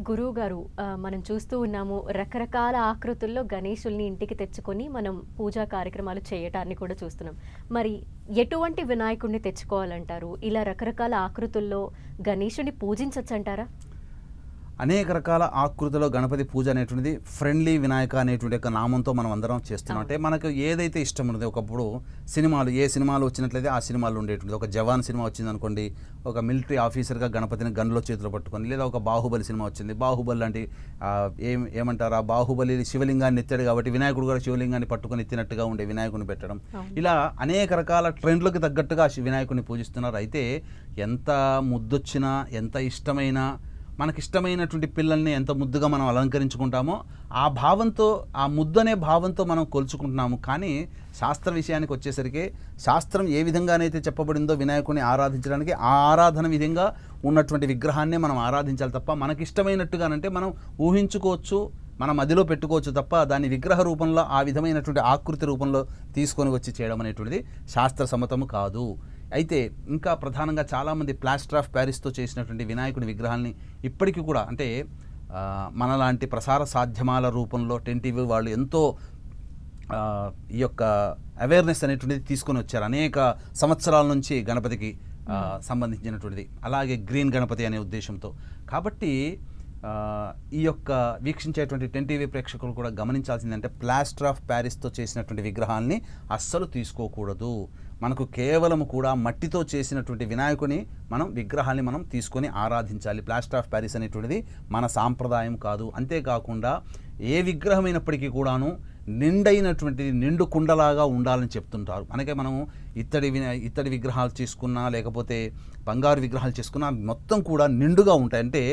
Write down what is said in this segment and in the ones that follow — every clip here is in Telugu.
గురువు గారు మనం చూస్తూ ఉన్నాము రకరకాల ఆకృతుల్లో గణేశుల్ని ఇంటికి తెచ్చుకొని మనం పూజా కార్యక్రమాలు చేయటాన్ని కూడా చూస్తున్నాం. మరి ఎటువంటి వినాయకుడిని తెచ్చుకోవాలంటారు? ఇలా రకరకాల ఆకృతుల్లో గణేశుడిని పూజించొచ్చంటారా? అనేక రకాల ఆకృతిలో గణపతి పూజ అనేటువంటిది ఫ్రెండ్లీ వినాయక అనేటువంటి యొక్క నామంతో మనం అందరం చేస్తున్నాం. అంటే మనకు ఏదైతే ఇష్టం ఉన్నదో ఒకప్పుడు ఏ సినిమాలు వచ్చినట్లయితే ఆ సినిమాలు ఉండేటువంటిది. ఒక జవాన్ సినిమా వచ్చింది అనుకోండి, ఒక మిలిటరీ ఆఫీసర్గా గణపతిని గన్లో చేతిలో పట్టుకొని, లేదా ఒక బాహుబలి సినిమా వచ్చింది, బాహుబలి లాంటి ఏమంటారు, ఆ బాహుబలి శివలింగాన్ని ఎత్తాడు కాబట్టి వినాయకుడు కూడా శివలింగాన్ని పట్టుకొని ఎత్తినట్టుగా ఉండే వినాయకుడిని పెట్టడం, ఇలా అనేక రకాల ట్రెండ్లకు తగ్గట్టుగా వినాయకుడిని పూజిస్తున్నారు. అయితే ఎంత ముద్దొచ్చినా, ఎంత ఇష్టమైనా, మనకిష్టమైనటువంటి పిల్లల్ని ఎంత ముద్దుగా మనం అలంకరించుకుంటామో ఆ భావంతో, ఆ ముద్దనే భావంతో మనం కొలుచుకుంటున్నాము. కానీ శాస్త్ర విషయానికి వచ్చేసరికి శాస్త్రం ఏ విధంగానైతే చెప్పబడిందో వినాయకుడిని ఆరాధించడానికి ఆ ఆరాధన విధంగా ఉన్నటువంటి విగ్రహాన్నే మనం ఆరాధించాలి తప్ప మనకిష్టమైనట్టుగానంటే మనం ఊహించుకోవచ్చు, మనం మదిలో పెట్టుకోవచ్చు తప్ప దాన్ని విగ్రహ రూపంలో ఆ విధమైనటువంటి ఆకృతి రూపంలో తీసుకొని వచ్చి చేయడం అనేటువంటిది శాస్త్ర సమ్మతము కాదు. అయితే ఇంకా ప్రధానంగా చాలామంది ప్లాస్టర్ ఆఫ్ ప్యారిస్తో చేసినటువంటి వినాయకుడి విగ్రహాల్ని ఇప్పటికీ కూడా, అంటే మనలాంటి ప్రసార సాధ్యమాల రూపంలో 10 వాళ్ళు ఎంతో ఈ యొక్క అవేర్నెస్ అనేటువంటిది తీసుకొని వచ్చారు అనేక సంవత్సరాల నుంచి గణపతికి సంబంధించినటువంటిది. అలాగే గ్రీన్ గణపతి అనే ఉద్దేశంతో. కాబట్టి ఈ యొక్క వీక్షించేటువంటి 10 ప్రేక్షకులు కూడా గమనించాల్సిందంటే ప్లాస్టర్ ఆఫ్ ప్యారిస్తో చేసినటువంటి విగ్రహాల్ని అస్సలు తీసుకోకూడదు. మనకు కేవలం కూడా మట్టితో చేసినటువంటి వినాయకుని విగ్రహాన్ని మనం తీసుకొని ఆరాధించాలి. ప్లాస్టర్ ఆఫ్ ప్యారిస్ అనేటువంటిది మన సాంప్రదాయం కాదు. అంతేకాకుండా ఏ విగ్రహమైనప్పటికీ కూడాను నిండైనటువంటి నిండు కుండలాగా ఉండాలని చెప్తుంటారు. అందుకే మనం ఇత్తడి విగ్రహాలు చేసుకున్నా, లేకపోతే బంగారు విగ్రహాలు చేసుకున్నా మొత్తం కూడా నిండుగా ఉంటాయి. అంటే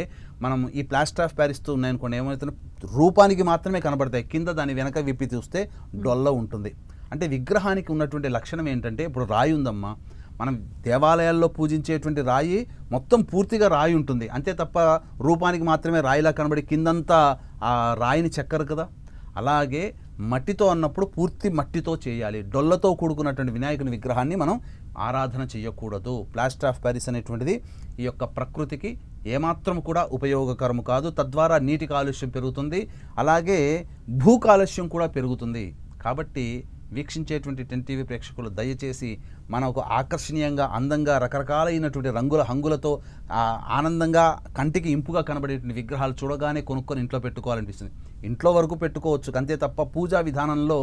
మనం ఈ ప్లాస్టర్ ఆఫ్ ప్యారిస్తో ఉన్నాయనుకోండి, ఏమవుతుంది, రూపానికి మాత్రమే కనబడతాయి, కింద దాని వెనక విప్పి చూస్తే డొల్ల ఉంటుంది. అంటే విగ్రహానికి ఉన్నటువంటి లక్షణం ఏంటంటే, ఇప్పుడు రాయి ఉందమ్మా, మనం దేవాలయాల్లో పూజించేటువంటి రాయి మొత్తం పూర్తిగా రాయి ఉంటుంది, అంతే తప్ప రూపానికి మాత్రమే రాయిలా కనబడి కిందంతా ఆ రాయిని చెక్కరు కదా. అలాగే మట్టితో అన్నప్పుడు పూర్తి మట్టితో చేయాలి. డొల్లతో కూడుకున్నటువంటి వినాయకుని విగ్రహాన్ని మనం ఆరాధన చేయకూడదు. ప్లాస్టర్ ఆఫ్ ప్యారిస్ అనేటువంటిది ఈ యొక్క ప్రకృతికి ఏమాత్రం కూడా ఉపయోగకరము కాదు. తద్వారా నీటి కాలుష్యం పెరుగుతుంది, అలాగే భూ కాలుష్యం కూడా పెరుగుతుంది. కాబట్టి వీక్షించేటువంటి 10 ప్రేక్షకులు దయచేసి మనకు ఆకర్షణీయంగా, అందంగా, రకరకాలైనటువంటి హంగులతో ఆనందంగా, కంటికి ఇంపుగా కనబడేటువంటి విగ్రహాలు చూడగానే కొనుక్కొని ఇంట్లో పెట్టుకోవాలనిపిస్తుంది. ఇంట్లో వరకు పెట్టుకోవచ్చు, అంతే తప్ప పూజా విధానంలో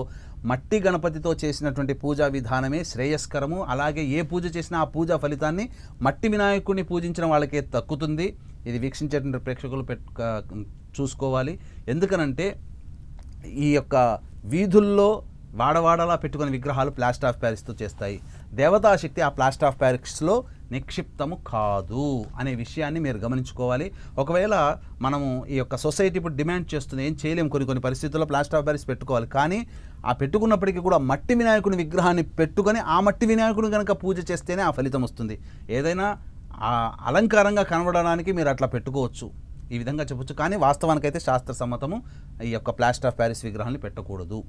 మట్టి గణపతితో చేసినటువంటి పూజా విధానమే శ్రేయస్కరము. అలాగే ఏ పూజ చేసినా ఆ పూజా ఫలితాన్ని మట్టి వినాయకుడిని పూజించిన వాళ్ళకే దక్కుతుంది. ఇది వీక్షించేటువంటి ప్రేక్షకులు చూసుకోవాలి. ఎందుకనంటే ఈ యొక్క వీధుల్లో వాడవాడలా పెట్టుకునే విగ్రహాలు ప్లాస్టర్ ఆఫ్ ప్యారిస్తో చేస్తాయి. దేవతాశక్తి ఆ ప్లాస్టర్ ఆఫ్ ప్యారిస్లో నిక్షిప్తము కాదు అనే విషయాన్ని మీరు గమనించుకోవాలి. ఒకవేళ మనము ఈ యొక్క సొసైటీ ఇప్పుడు డిమాండ్ చేస్తుంది, ఏం చేయలేము, కొన్ని పరిస్థితుల్లో ప్లాస్టర్ ఆఫ్ ప్యారిస్ పెట్టుకోవాలి. కానీ ఆ పెట్టుకున్నప్పటికీ కూడా మట్టి వినాయకుని విగ్రహాన్ని పెట్టుకొని ఆ మట్టి వినాయకుని కనుక పూజ చేస్తేనే ఆ ఫలితం వస్తుంది. ఏదైనా అలంకారంగా కనబడడానికి మీరు అట్లా పెట్టుకోవచ్చు, ఈ విధంగా చెప్పొచ్చు. కానీ వాస్తవానికైతే శాస్త్ర సమ్మతము ఈ యొక్క ప్లాస్టర్ ఆఫ్ ప్యారిస్ విగ్రహాన్ని పెట్టకూడదు.